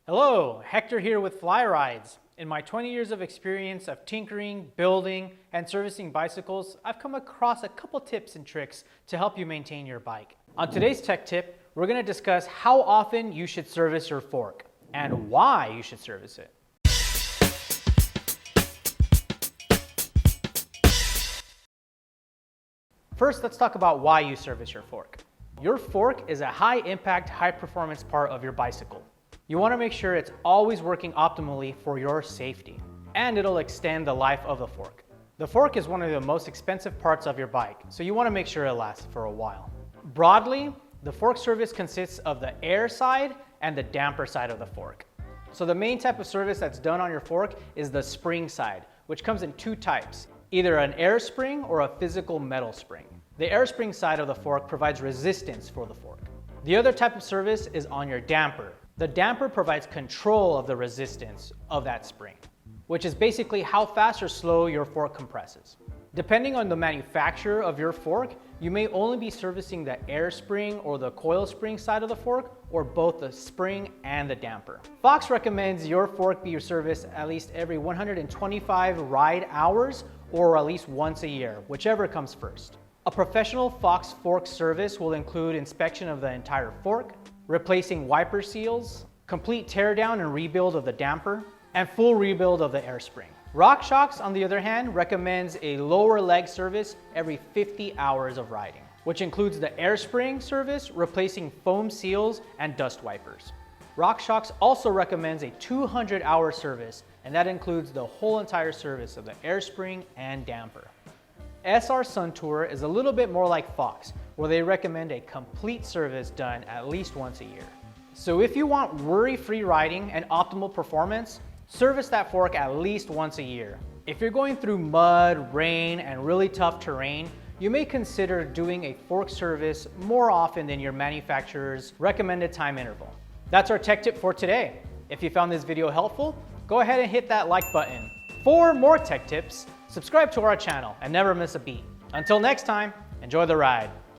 Hello, Hector here with Fly Rides. In my 20 years of experience of tinkering, building, and servicing bicycles, I've come across a couple tips and tricks to help you maintain your bike. On today's tech tip, we're going to discuss how often you should service your fork and why you should service it. First, let's talk about why you service your fork. Your fork is a high-impact, high-performance part of your bicycle. You want to make sure it's always working optimally for your safety, and it'll extend the life of the fork. The fork is one of the most expensive parts of your bike, so you want to make sure it lasts for a while. Broadly, the fork service consists of the air side and the damper side of the fork. So the main type of service that's done on your fork is the spring side, which comes in two types, either an air spring or a physical metal spring. The air spring side of the fork provides resistance for the fork. The other type of service is on your damper. The damper provides control of the resistance of that spring, which is basically how fast or slow your fork compresses. Depending on the manufacturer of your fork, you may only be servicing the air spring or the coil spring side of the fork, or both the spring and the damper. Fox recommends your fork be serviced at least every 125 ride hours or at least once a year, whichever comes first. A professional Fox fork service will include inspection of the entire fork, replacing wiper seals, complete teardown and rebuild of the damper, and full rebuild of the air spring. RockShox, on the other hand, recommends a lower leg service every 50 hours of riding, which includes the air spring service, replacing foam seals and dust wipers. RockShox also recommends a 200-hour service, and that includes the whole entire service of the air spring and damper. SR Sun Tour is a little bit more like Fox, where they recommend a complete service done at least once a year. So if you want worry-free riding and optimal performance, service that fork at least once a year. If you're going through mud, rain, and really tough terrain, you may consider doing a fork service more often than your manufacturer's recommended time interval. That's our tech tip for today. If you found this video helpful, go ahead and hit that like button. For more tech tips, subscribe to our channel and never miss a beat. Until next time, enjoy the ride.